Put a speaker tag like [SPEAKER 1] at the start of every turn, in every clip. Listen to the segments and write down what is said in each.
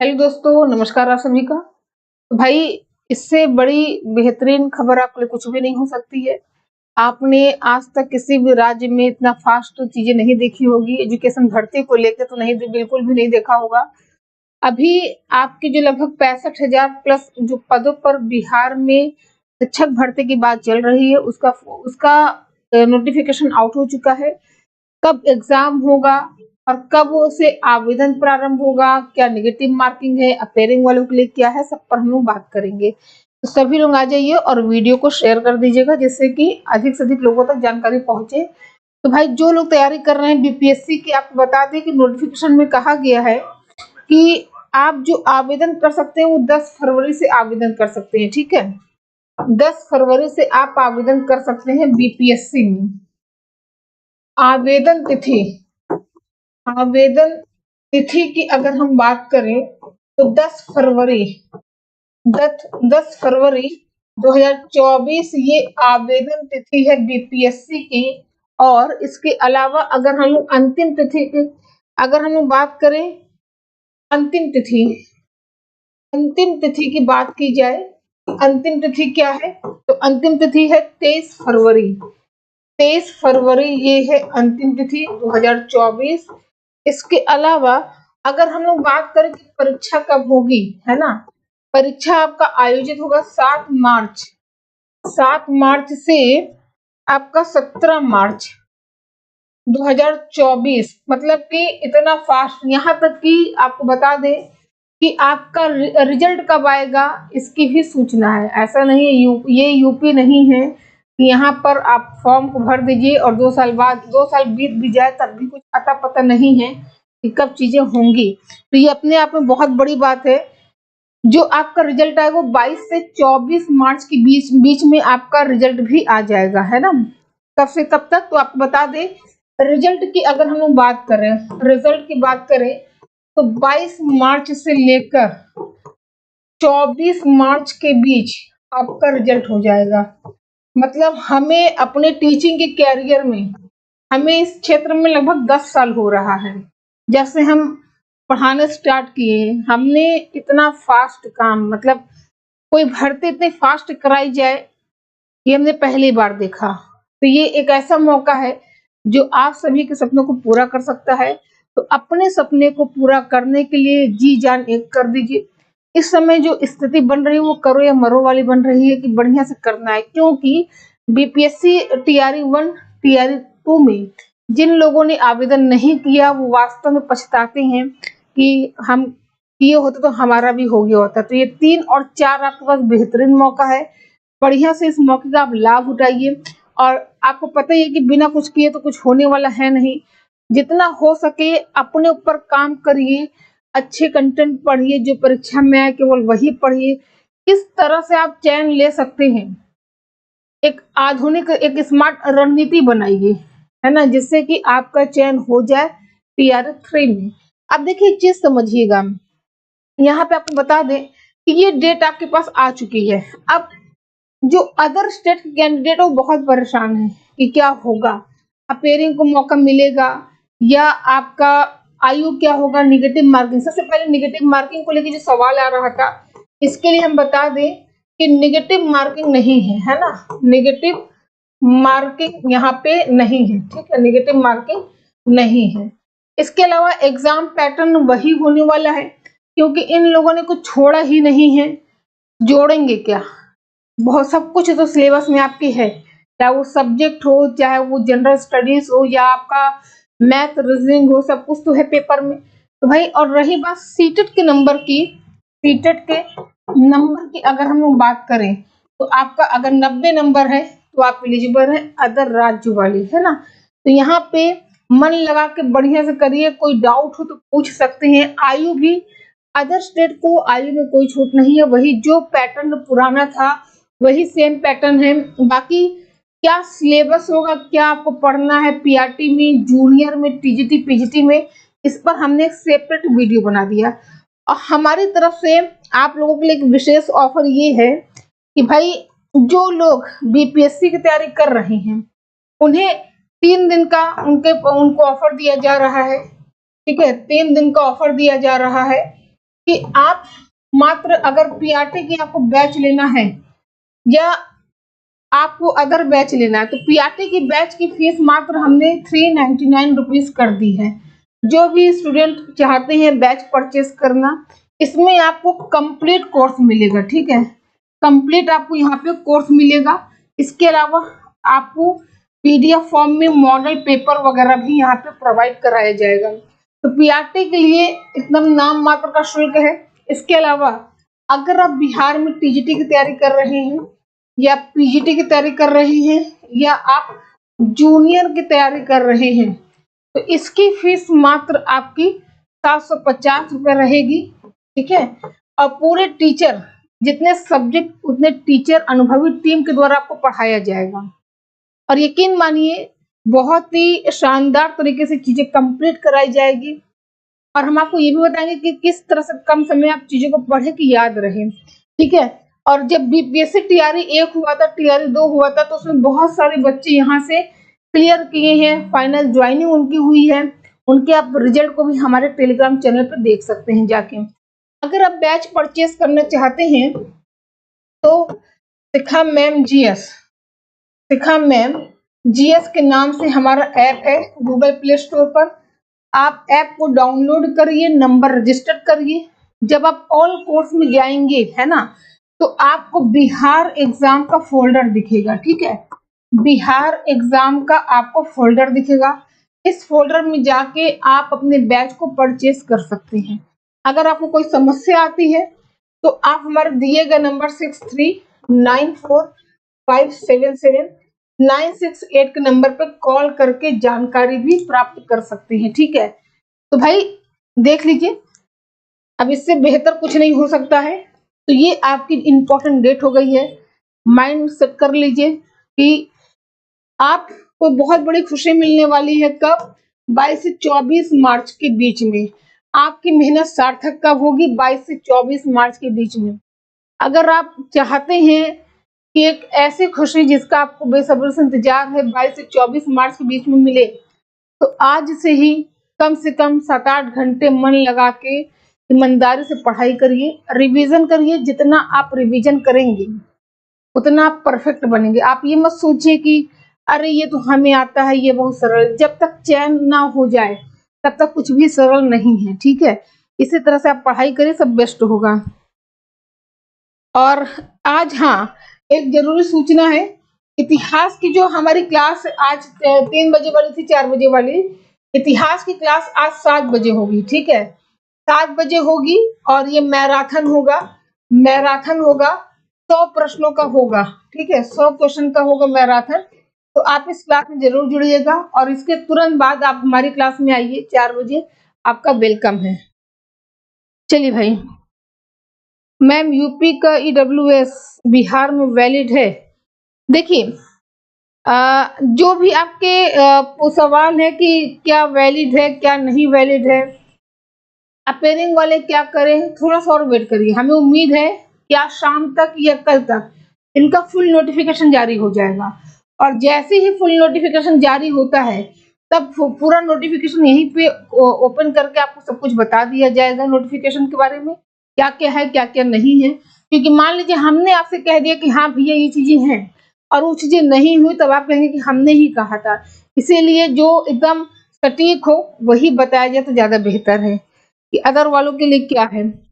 [SPEAKER 1] Hello दोस्तों, नमस्कार आप सभी का। तो भाई, इससे बड़ी बेहतरीन खबर आपके लिए कुछ भी नहीं हो सकती है। आपने आज तक किसी भी राज्य में इतना फास्ट चीजें नहीं देखी होगी। एजुकेशन भर्ती को लेकर तो नहीं, बिल्कुल भी नहीं देखा होगा। अभी आपके जो लगभग 65,000 प्लस जो पदों पर बिहार में शिक्षक भर्ती की बात चल रही है, उसका उसका नोटिफिकेशन आउट हो चुका है। कब एग्जाम होगा और कब उसे आवेदन प्रारंभ होगा, क्या नेगेटिव मार्किंग है, अपेयरिंग वालों के लिए क्या है, सब पर हम लोग बात करेंगे। तो सभी लोग आ जाइए और वीडियो को शेयर कर दीजिएगा, जिससे कि अधिक से अधिक लोगों तक जानकारी पहुंचे। तो भाई, जो लोग तैयारी कर रहे हैं बीपीएससी की, आपको बता दें कि नोटिफिकेशन में कहा गया है कि आप जो आवेदन कर सकते हैं वो 10 फरवरी से आवेदन कर सकते हैं। ठीक है, 10 फरवरी से आप आवेदन कर सकते हैं बीपीएससी में। आवेदन तिथि आवेदन तिथि की अगर हम बात करें तो 10 फरवरी 2024 ये आवेदन तिथि है बीपीएससी की। और इसके अलावा अगर हम लोग अंतिम तिथि की अगर हम लोग बात करें, अंतिम तिथि अंतिम तिथि की बात की जाए, अंतिम तिथि क्या है, तो अंतिम तिथि है 23 फरवरी। 23 फरवरी ये है अंतिम तिथि 2024। इसके अलावा अगर हम लोग बात करें कि परीक्षा कब होगी, है ना, परीक्षा आपका आयोजित होगा 7 मार्च। 7 मार्च से आपका 17 मार्च 2024। मतलब कि इतना फास्ट। यहाँ तक कि आपको बता दें कि आपका रिजल्ट कब आएगा इसकी भी सूचना है। ऐसा नहीं है, ये यूपी नहीं है कि यहाँ पर आप फॉर्म को भर दीजिए और 2 साल बाद, 2 साल बीत भी जाए तब भी कुछ अता पता नहीं है कि कब चीजें होंगी। तो ये अपने आप में बहुत बड़ी बात है। जो आपका रिजल्ट आएगा वो 22 से 24 मार्च के बीच बीच में आपका रिजल्ट भी आ जाएगा, है ना। कब से कब तक, तो आपको बता दें, रिजल्ट की अगर हम लोग बात करें, रिजल्ट की बात करें तो 22 मार्च से लेकर 24 मार्च के बीच आपका रिजल्ट हो जाएगा। मतलब हमें अपने टीचिंग के कैरियर में, हमें इस क्षेत्र में लगभग 10 साल हो रहा है जब से हम पढ़ाना स्टार्ट किए। हमने इतना फास्ट काम, मतलब कोई भर्ती इतनी फास्ट कराई जाए, ये हमने पहली बार देखा। तो ये एक ऐसा मौका है जो आप सभी के सपनों को पूरा कर सकता है। तो अपने सपने को पूरा करने के लिए जी जान एक कर दीजिए। इस समय जो स्थिति बन रही है वो करो या मरो वाली बन रही है कि बढ़िया से करना है, क्योंकि बीपीएससी टीआरई 1 टीआरई 2 में जिन लोगों ने आवेदन नहीं किया वो वास्तव में पछताते हैं कि हम किए होते तो हमारा भी हो गया होता। तो ये 3 और 4 आपके पास बेहतरीन मौका है। बढ़िया से इस मौके का आप लाभ उठाइए। और आपको पता ही है कि बिना कुछ किए तो कुछ होने वाला है नहीं। जितना हो सके अपने ऊपर काम करिए, अच्छे कंटेंट पढ़िए, जो परीक्षा में आए केवल वही पढ़िए। किस तरह से आप चयन ले सकते हैं, एक आधुनिक, एक स्मार्ट रणनीति बनाइए, है ना, जिससे कि आपका चयन हो जाए टीआरई 3 में। अब देखिए, एक चीज समझिएगा, यहाँ पे आपको बता दें कि ये डेट आपके पास आ चुकी है। अब जो अदर स्टेट के कैंडिडेट है वो बहुत परेशान है कि क्या होगा, अपेयरिंग को मौका मिलेगा या आपका आयु क्या होगा, नेगेटिव मार्किंग। सबसे पहले नेगेटिव मार्किंग को लेकर जो सवाल आ रहा था, इसके लिए हम बता दें कि नेगेटिव मार्किंग नहीं है, है ना। नेगेटिव मार्किंग यहाँ पे नहीं है, ठीक है, नेगेटिव मार्किंग नहीं है। इसके अलावा एग्जाम पैटर्न वही होने वाला है, क्योंकि इन लोगों ने कुछ छोड़ा ही नहीं है। जोड़ेंगे क्या, बहुत सब कुछ तो सिलेबस में आपकी है, चाहे वो सब्जेक्ट हो, चाहे वो जनरल स्टडीज हो, या आपका मैथ रीजनिंग हो, सब कुछ तो है पेपर में। तो भाई, और रही बात सीटेट के नंबर की, सीटेट के नंबर की अगर हम लोग बात करें तो आपका अगर 90 नंबर है तो आप एलिजिबल है अदर राज्य वाली, है ना। तो यहाँ पे मन लगा के बढ़िया से करिए। कोई डाउट हो तो पूछ सकते हैं। आयु भी अदर स्टेट को आयु में कोई छूट नहीं है, वही जो पैटर्न पुराना था वही सेम पैटर्न है। बाकी क्या सिलेबस होगा, क्या आपको पढ़ना है पीआरटी में, जूनियर में, टीजीटी, पीजीटी में, इस पर हमने एक सेपरेट वीडियो बना दिया। और हमारी तरफ से आप लोगों के लिए एक विशेष ऑफर ये है कि भाई, जो लोग बीपीएससी की तैयारी कर रहे हैं उन्हें 3 दिन का उनको ऑफर दिया जा रहा है। ठीक है, 3 दिन का ऑफर दिया जा रहा है। कि आप मात्र अगर पीआरटी की आपको बैच लेना है या आपको अदर बैच लेना है, तो पीआरटी की बैच की फीस मात्र हमने 399 रुपीज कर दी है। जो भी स्टूडेंट चाहते हैं बैच परचेस करना, इसमें आपको कंप्लीट कोर्स मिलेगा, ठीक है, कंप्लीट आपको यहाँ पे कोर्स मिलेगा। इसके अलावा आपको पीडीएफ फॉर्म में मॉडल पेपर वगैरह भी यहाँ पे प्रोवाइड कराया जाएगा। तो पीआरटी के लिए एकदम नाम मात्र का शुल्क है। इसके अलावा अगर आप बिहार में टीजीटी की तैयारी कर रहे हैं या पीजीटी की तैयारी कर रहे हैं या आप जूनियर की तैयारी कर रहे हैं, तो इसकी फीस मात्र आपकी 750 रुपये रहेगी, ठीक है। और पूरे टीचर, जितने सब्जेक्ट उतने टीचर अनुभवी टीम के द्वारा आपको पढ़ाया जाएगा। और यकीन मानिए बहुत ही शानदार तरीके से चीजें कंप्लीट कराई जाएगी। और हम आपको ये भी बताएंगे कि किस तरह से कम समय आप चीजों को पढ़े कि याद रहे, ठीक है। और जब बीपीएससी टीआरई 1 हुआ था, टीआरई 2 हुआ था, तो उसमें बहुत सारे बच्चे यहाँ से क्लियर किए हैं, फाइनल ज्वाइनिंग उनकी हुई है। उनके आप रिजल्ट को भी हमारे टेलीग्राम चैनल पर देख सकते हैं जाके। अगर आप बैच परचेस करना चाहते हैं तो शिखा मैम जीएस, शिखा मैम जीएस के नाम से हमारा ऐप है गूगल प्ले स्टोर पर। आप ऐप को डाउनलोड करिए, नंबर रजिस्टर करिए। जब आप ऑल कोर्स में जाएंगे, है ना, तो आपको बिहार एग्जाम का फोल्डर दिखेगा, ठीक है, बिहार एग्जाम का आपको फोल्डर दिखेगा। इस फोल्डर में जाके आप अपने बैच को परचेस कर सकते हैं। अगर आपको कोई समस्या आती है तो आप हमारे दिए गए नंबर 6394577968 के नंबर पर कॉल करके जानकारी भी प्राप्त कर सकते हैं, ठीक है। तो भाई देख लीजिए, अब इससे बेहतर कुछ नहीं हो सकता है। तो ये आपकी इंपॉर्टेंट डेट हो गई है, माइंड सेट कर लीजिए कि आपको बहुत बड़ी खुशी मिलने वाली है। कब? 22 से 24 मार्च के बीच में। आपकी मेहनत सार्थक कब होगी? 22 से 24 मार्च के बीच में। अगर आप चाहते हैं कि एक ऐसी खुशी जिसका आपको बेसब्री से इंतजार है 22 से 24 मार्च के बीच में मिले, तो आज से ही कम से कम 7-8 घंटे मन लगा के ईमानदारी से पढ़ाई करिए, रिवीजन करिए। जितना आप रिवीजन करेंगे उतना आप परफेक्ट बनेंगे। आप ये मत सोचिए कि अरे ये तो हमें आता है, ये बहुत सरल। जब तक चयन ना हो जाए तब तक कुछ भी सरल नहीं है, ठीक है। इसी तरह से आप पढ़ाई करिए, सब बेस्ट होगा। और आज हाँ, एक जरूरी सूचना है, इतिहास की जो हमारी क्लास आज 3 बजे वाली थी, 4 बजे वाली, इतिहास की क्लास आज 7 बजे होगी, ठीक है, 7 बजे होगी। और ये मैराथन होगा, मैराथन होगा, 100 प्रश्नों का होगा, ठीक है, 100 क्वेश्चन का होगा मैराथन। तो आप इस क्लास में जरूर जुड़िएगा और इसके तुरंत बाद आप हमारी क्लास में आइए 4 बजे, आपका वेलकम है। चलिए भाई, मैम यूपी का ईडब्ल्यूएस बिहार में वैलिड है? देखिए, जो भी आपके सवाल है कि क्या वैलिड है क्या नहीं वैलिड है, अपेयरिंग वाले क्या करें, थोड़ा सा और वेट करिए। हमें उम्मीद है कि आज शाम तक या कल तक इनका फुल नोटिफिकेशन जारी हो जाएगा। और जैसे ही फुल नोटिफिकेशन जारी होता है तब पूरा नोटिफिकेशन यहीं पे ओपन करके आपको सब कुछ बता दिया जाएगा नोटिफिकेशन के बारे में, क्या क्या है क्या क्या नहीं है। क्योंकि मान लीजिए हमने आपसे कह दिया कि हाँ भैया ये चीजें हैं और वो चीजें नहीं हुई, तब आप कहेंगे कि हमने ही कहा था। इसीलिए जो एकदम सटीक हो वही बताया जाए तो ज्यादा बेहतर है कि अदर वालों के लिए क्या है।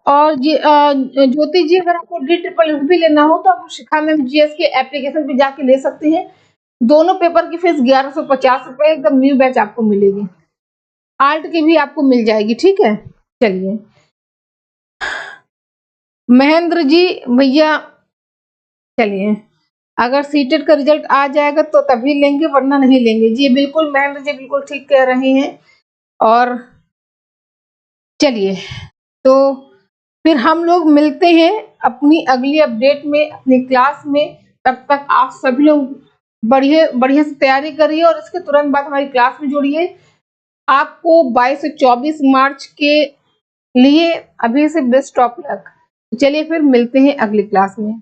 [SPEAKER 1] और ज्योति जी, अगर आपको DSSS भी लेना हो तो आप शिखा मैम जीएस के एप्लीकेशन पे जाके ले सकते हैं। दोनों पेपर की फीस 1150 रुपए, एकदम न्यू बैच आपको मिलेगी। आर्ट की भी आपको मिल जाएगी, ठीक है। चलिए महेंद्र जी भैया, चलिए अगर सीटेट का रिजल्ट आ जाएगा तो तभी लेंगे, वरना नहीं लेंगे। जी बिल्कुल महेंद्र जी, बिल्कुल ठीक कह रहे हैं। और चलिए तो फिर हम लोग मिलते हैं अपनी अगली अपडेट में, अपनी क्लास में। तब तक आप सभी लोग बढ़िया बढ़िया से तैयारी करिए और इसके तुरंत बाद हमारी क्लास में जुड़िए। आपको 22 से 24 मार्च के लिए अभी से बेस्ट ऑफ लक। चलिए फिर मिलते हैं अगली क्लास में।